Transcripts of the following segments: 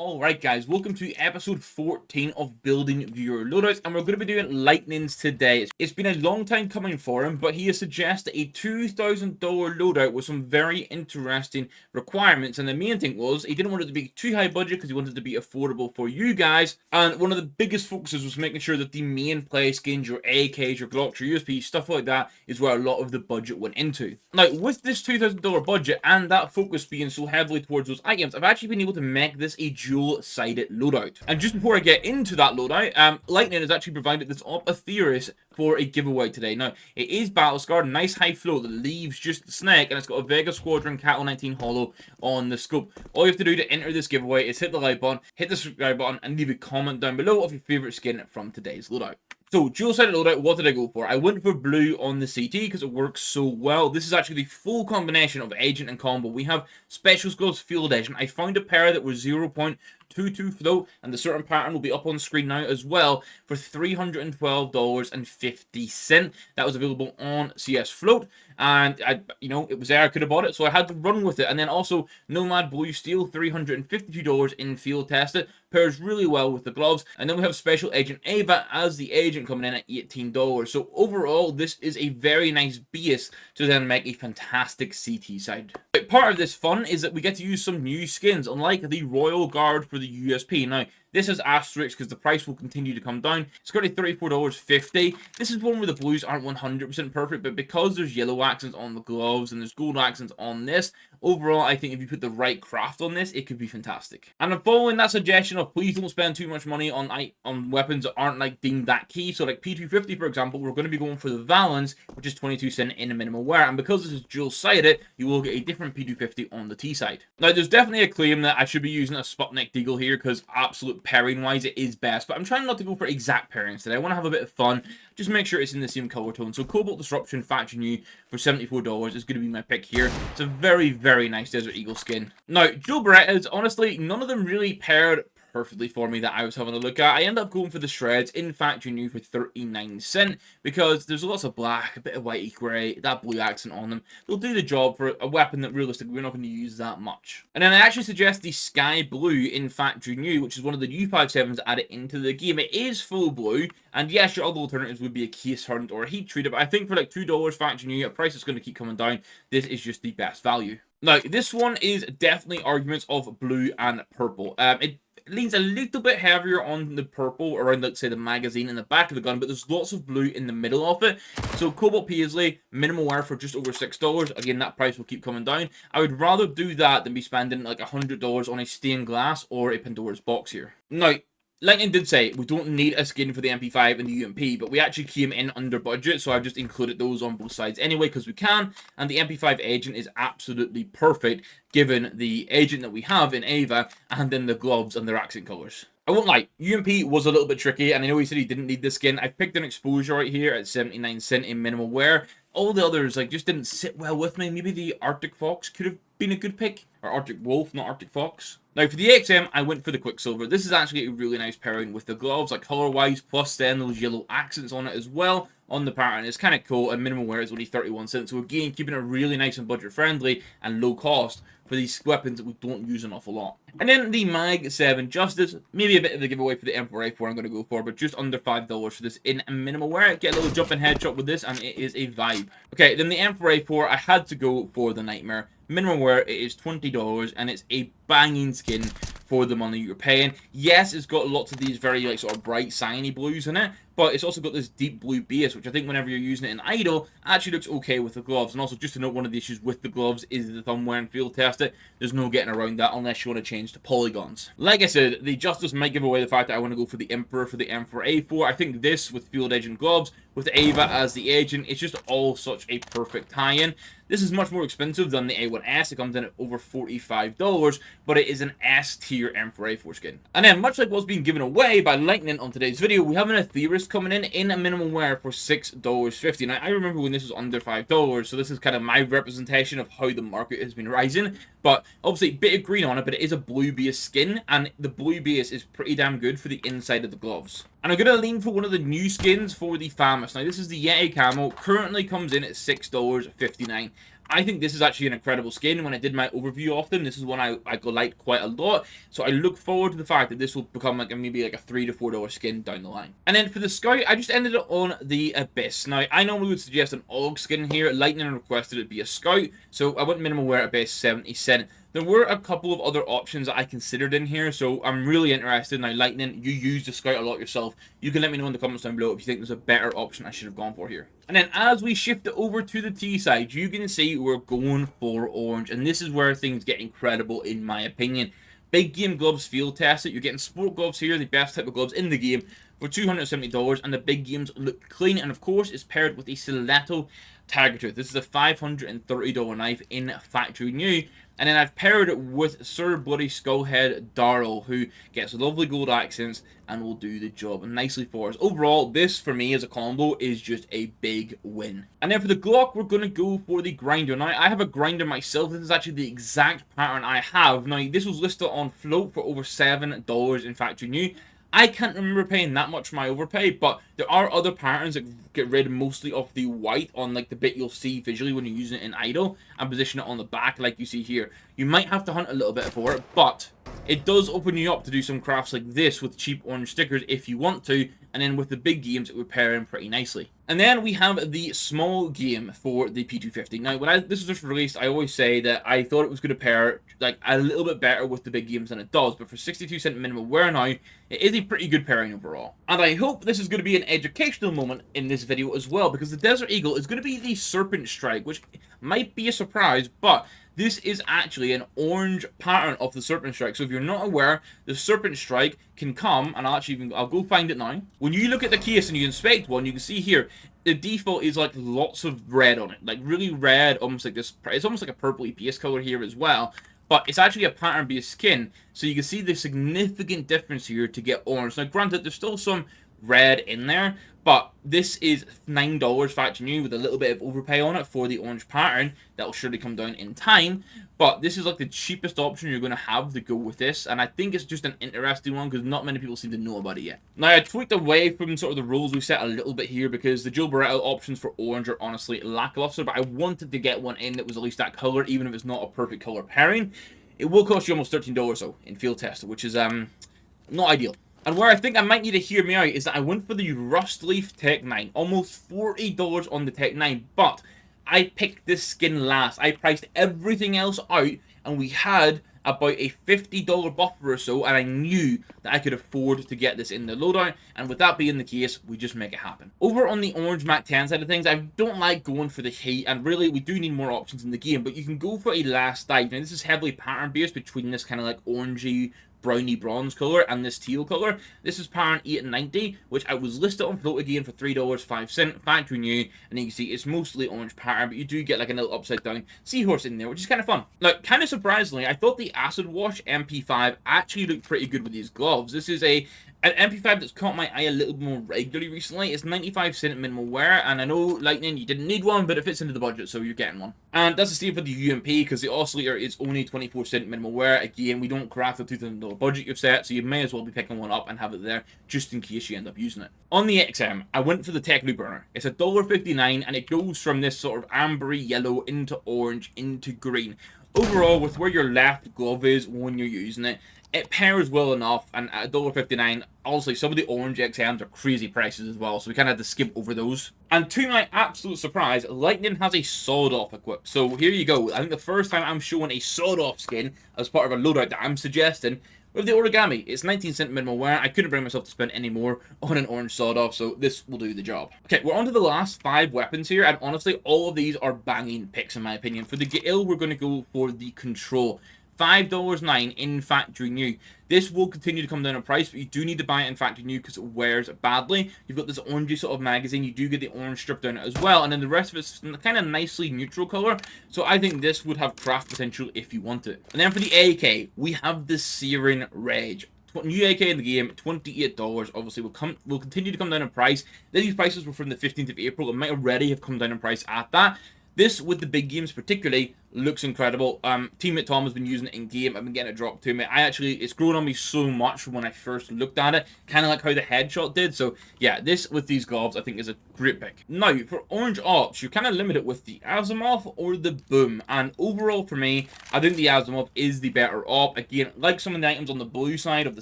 Alright guys, welcome to episode 14 of building your loadouts, and we're going to be doing lightnings today. It's been a long time coming for him, but he has suggested a $2,000 loadout with some very interesting requirements, and the main thing was he didn't want it to be too high budget because he wanted it to be affordable for you guys, and one of the biggest focuses was making sure that the main play skins, your AKs, your Glocks, your USP, stuff like that is where a lot of the budget went into. Now, with this $2,000 budget and that focus being so heavily towards those items, I've actually been able to make this a dual-sided loadout. And just before I get into that loadout, Lightning has actually provided this Op Ethereus for a giveaway today. Now, it is battle scarred, nice high float that leaves just the snake, and it's got a Vega Squadron Cattle 19 holo on the scope. All you have to do to enter this giveaway is hit the like button, hit the subscribe button, and leave a comment down below of your favorite skin from today's loadout. So, dual-sided loadout, what did I go for? I went for blue on the CT because it works so well. This is actually the full combination of agent and combo. We have Special Gloves Field Agent. I found a pair that was 0.22 float, and the certain pattern will be up on screen now as well, for $312.50. That was available on CS Float, and it was there. I could have bought it, so I had to run with it. And then also Nomad Blue Steel, $352 in field tested. Pairs really well with the gloves. And then we have Special Agent Ava as the agent coming in at $18. So overall, this is a very nice base to then make a fantastic CT side. But part of this fun is that we get to use some new skins, unlike the Royal Guard for the USP. Now, this is asterisk because the price will continue to come down. It's currently $34.50. This is one where the blues aren't 100% perfect, but because there's yellow accents on the gloves and there's gold accents on this, overall, I think if you put the right craft on this, it could be fantastic. And I'm following that suggestion of please don't spend too much money on weapons that aren't deemed that key. So like P250, for example, we're going to be going for the Valens, which is 22 cent in a minimal wear. And because this is dual-sided, you will get a different P250 on the T side. Now, there's definitely a claim that I should be using a Sputnik Deagle here because absolute pairing wise it is best, but I'm trying not to go for exact pairings today. I want to have a bit of fun, just make sure it's in the same color tone. So Cobalt Disruption Factory New for $74 is going to be my pick here. It's a very nice Desert Eagle skin. Now, Joe Berettas, honestly, none of them really paired perfectly for me that I was having a look at. I end up going for the Shreds in Factory New for 39 cent because there's lots of black, a bit of whitey grey, that blue accent on them. They'll do the job for a weapon that realistically we're not going to use that much. And then I actually suggest the Sky Blue in Factory New, which is one of the new 5.7s added into the game. It is full blue, and yes, your other alternatives would be a Case Hunt or a Heat Treater, but I think for like $2 Factory New, a price that's going to keep coming down, this is just the best value. Now, this one is definitely arguments of blue and purple. It leans a little bit heavier on the purple around, let's say, the magazine in the back of the gun, but there's lots of blue in the middle of it. So Cobalt Paisley, minimal wear for just over $6. Again, that price will keep coming down. I would rather do that than be spending like $100 on a stained glass or a Pandora's box here. Now, Lightning did say we don't need a skin for the MP5 and the UMP, but we actually came in under budget, so I've just included those on both sides anyway because we can, and the MP5 agent is absolutely perfect given the agent that we have in Ava and then the gloves and their accent colors. I won't lie, UMP was a little bit tricky, and I know he said he didn't need this skin. I picked an exposure right here at 79 cent in minimal wear. All the others just didn't sit well with me. Maybe the Arctic Fox could have been a good pick, or Arctic Wolf, not Arctic Fox. Now, for the XM, I went for the Quicksilver. This is actually a really nice pairing with the gloves, like color-wise, plus then those yellow accents on it as well on the pattern. It's kind of cool, and minimal wear is only 31 cents. So again, keeping it really nice and budget-friendly and low cost for these weapons that we don't use an awful lot. And then the Mag 7 Justice, maybe a bit of a giveaway for the Emperor A4 I'm going to go for, but just under $5 for this in minimal wear. Get a little jumping headshot with this, and it is a vibe. Okay, then the Emperor A4, I had to go for the Nightmare. Minimum wear, it is $20, and it's a banging skin for the money you're paying. Yes, it's got lots of these very sort of bright, shiny blues in it, but it's also got this deep blue base, which I think whenever you're using it in idle, actually looks okay with the gloves. And also, just to note, one of the issues with the gloves is the thumb wear and field test it. There's no getting around that unless you want to change to polygons. Like I said, the Justice might give away the fact that I want to go for the Emperor for the Emperor A4. I think this, with field agent gloves, with Ava as the agent, it's just all such a perfect tie-in. This is much more expensive than the A1S. It comes in at over $45, but it is an S-tier Emperor A4 skin. And then, much like what's being given away by Lightning on today's video, we have an Ethereus coming in a minimum wear for $6.50. Now, I remember when this was under $5, so this is kind of my representation of how the market has been rising. But obviously, a bit of green on it, but it is a blue base skin, and the blue base is pretty damn good for the inside of the gloves. And I'm going to lean for one of the new skins for the FAMAS. Now, this is the Yeti Camo. Currently comes in at $6.59. I think this is actually an incredible skin. When I did my overview of them, this is one I liked quite a lot. So I look forward to the fact that this will become like maybe like a $3 to $4 skin down the line. And then for the Scout, I just ended up on the Abyss. Now, I normally would suggest an AUG skin here. Lightning requested it be a Scout, so I went minimum wear Abyss 70 cent. There were a couple of other options that I considered in here, so I'm really interested. Now, Lightning, you use the Scout a lot yourself. You can let me know in the comments down below if you think there's a better option I should have gone for here. And then as we shift it over to the T side, you can see we're going for orange, and this is where things get incredible in my opinion. Big game gloves field tested. You're getting sport gloves here, the best type of gloves in the game, for $270, and the big games look clean, and of course it's paired with a stiletto targeter. This is a $530 knife in factory new. And then I've paired it with Sir Bloody Skullhead Darrell, who gets lovely gold accents and will do the job nicely for us. Overall, this for me as a combo is just a big win. And then for the Glock, we're going to go for the grinder. Now, I have a grinder myself. This is actually the exact pattern I have. Now, this was listed on Float for over $7 in factory new. I can't remember paying that much for my overpay, but there are other patterns that get rid mostly of the white on like the bit you'll see visually when you're using it in idle and position it on the back like you see here. You might have to hunt a little bit for it, but it does open you up to do some crafts like this with cheap orange stickers if you want to, and then with the big games it would pair in pretty nicely. And then we have the small game for the P250. Now, when this was just released, I always say that I thought it was going to pair like a little bit better with the big games than it does, but for 62 cent minimum wear now, it is a pretty good pairing overall. And I hope this is going to be an educational moment in this video as well, because the Desert Eagle is going to be the Serpent Strike, which might be a surprise, but this is actually an orange pattern of the Serpent Strike. So if you're not aware, the Serpent Strike can come, and I'll go find it now. When you look at the case and you inspect one, you can see here, the default is like lots of red on it. Like really red, almost like this. It's almost like a purpley base color here as well. But it's actually a pattern-based skin. So you can see the significant difference here to get orange. Now granted, there's still some red in there, but this is $9 factory new with a little bit of overpay on it for the orange pattern. That will surely come down in time, but this is like the cheapest option you're going to have to go with this, and I think it's just an interesting one because not many people seem to know about it yet. Now, I tweaked away from sort of the rules we set a little bit here because the Joe Barretto options for orange are honestly lackluster, but I wanted to get one in that was at least that color, even if it's not a perfect color pairing. It will cost you almost $13 though in field test, which is not ideal. And where I think I might need to hear me out is that I went for the Rust Leaf Tech 9. Almost $40 on the Tech 9, but I picked this skin last. I priced everything else out, and we had about a $50 buffer or so, and I knew that I could afford to get this in the loadout, and with that being the case, we just make it happen. Over on the Orange Mac 10 side of things, I don't like going for the heat, and really, we do need more options in the game, but you can go for a last dive. Now, this is heavily pattern-based between this kind of like orangey, browny bronze color and this teal color. This is pattern 890, which I was listed on Float again for $3.05 factory new, and you can see it's mostly orange pattern, but you do get like a little upside down seahorse in there, which is kind of fun. Now, kind of surprisingly, I thought the Acid Wash MP5 actually looked pretty good with these gloves. This is an MP5 that's caught my eye a little more regularly recently. It's 95 cent minimum wear, and I know, Lightning, you didn't need one, but it fits into the budget, so you're getting one. And that's the same for the UMP, because the oscillator is only 24 cent minimum wear. Again, we don't craft a $2,000 budget you've set, so you may as well be picking one up and have it there, just in case you end up using it. On the XM, I went for the Tech Glue Burner. It's $1.59, and it goes from this sort of ambery yellow into orange into green. Overall, with where your left glove is when you're using it, it pairs well enough, and at $1.59, honestly, some of the orange XMs are crazy prices as well, so we kind of had to skip over those. And to my absolute surprise, Lightning has a sawed-off equipped. So here you go. I think the first time I'm showing a sawed-off skin as part of a loadout that I'm suggesting with the origami. It's 19 cent minimum wear. I couldn't bring myself to spend any more on an orange sawed-off, so this will do the job. Okay, we're on to the last 5 weapons here, and honestly, all of these are banging picks in my opinion. For the Gail, we're going to go for the Control. $5.09 in factory new. This will continue to come down in price, but you do need to buy it in factory new because it wears badly. You've got this orangey sort of magazine. You do get the orange strip down it as well, and then the rest of it's kind of nicely neutral color. So I think this would have craft potential if you want it. And then for the AK, we have the Searing Rage. New AK in the game, $28. Obviously, will continue to come down in price. These prices were from the 15th of April. It might already have come down in price at that. This, with the big games particularly, looks incredible. Teammate Tom has been using it in game. I've been getting it dropped to me. It's grown on me so much from when I first looked at it, kind of like how the headshot did. So yeah, this with these gloves I think is a great pick. Now for orange ops, you're kind of limited with the Asimov or the Boom, and overall for me, I think the Asimov is the better op. Again, like some of the items on the blue side of the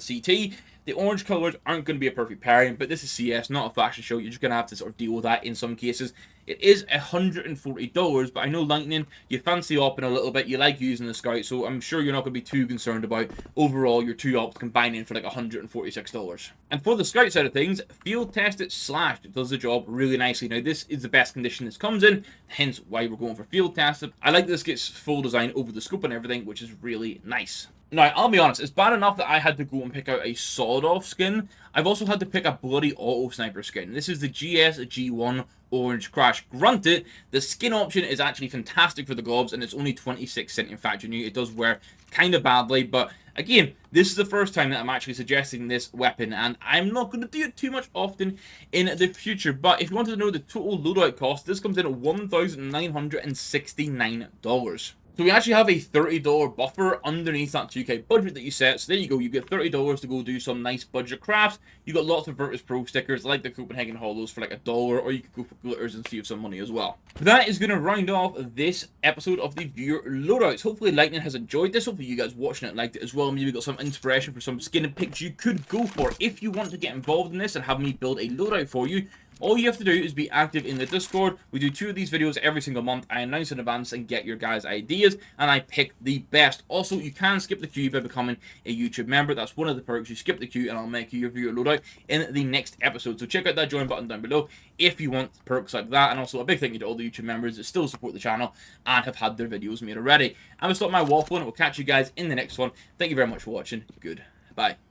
CT, the orange colors aren't going to be a perfect pairing, but this is CS, not a fashion show. You're just going to have to sort of deal with that in some cases. It is $140, but I know Lightning, you fancy opping a little bit, you like using the Scout, so I'm sure you're not going to be too concerned about overall your two ops combining for like $146. And for the Scout side of things, field test it slashed. It does the job really nicely. Now this is the best condition this comes in, hence why we're going for field test it. I like this gets full design over the scope and everything, which is really nice. Now, I'll be honest, it's bad enough that I had to go and pick out a sawed-off skin. I've also had to pick a bloody auto-sniper skin. This is the GSG1 Orange Crash. Granted, the skin option is actually fantastic for the gloves, and it's only 26 cent in factory new. It does wear kind of badly, but again, this is the first time that I'm actually suggesting this weapon, and I'm not going to do it too much often in the future. But if you wanted to know the total loadout cost, this comes in at $1,969. So we actually have a $30 buffer underneath that 2K budget that you set. So there you go, you get $30 to go do some nice budget crafts. You got lots of Virtus Pro stickers like the Copenhagen Hollows for like $1, or you could go for glitters and save some money as well. But that is going to round off this episode of the Viewer Loadouts. Hopefully Lightning has enjoyed this. Hopefully you guys watching it liked it as well. Maybe got some inspiration for some skin and picks you could go for. If you want to get involved in this and have me build a loadout for you, all you have to do is be active in the Discord. We do 2 of these videos every single month. I announce in advance and get your guys' ideas, and I pick the best. Also, you can skip the queue by becoming a YouTube member. That's one of the perks. You skip the queue, and I'll make you your viewer loadout in the next episode. So check out that join button down below if you want perks like that. And also, a big thank you to all the YouTube members that still support the channel and have had their videos made already. I'm going to stop my waffle, and we'll catch you guys in the next one. Thank you very much for watching. Goodbye.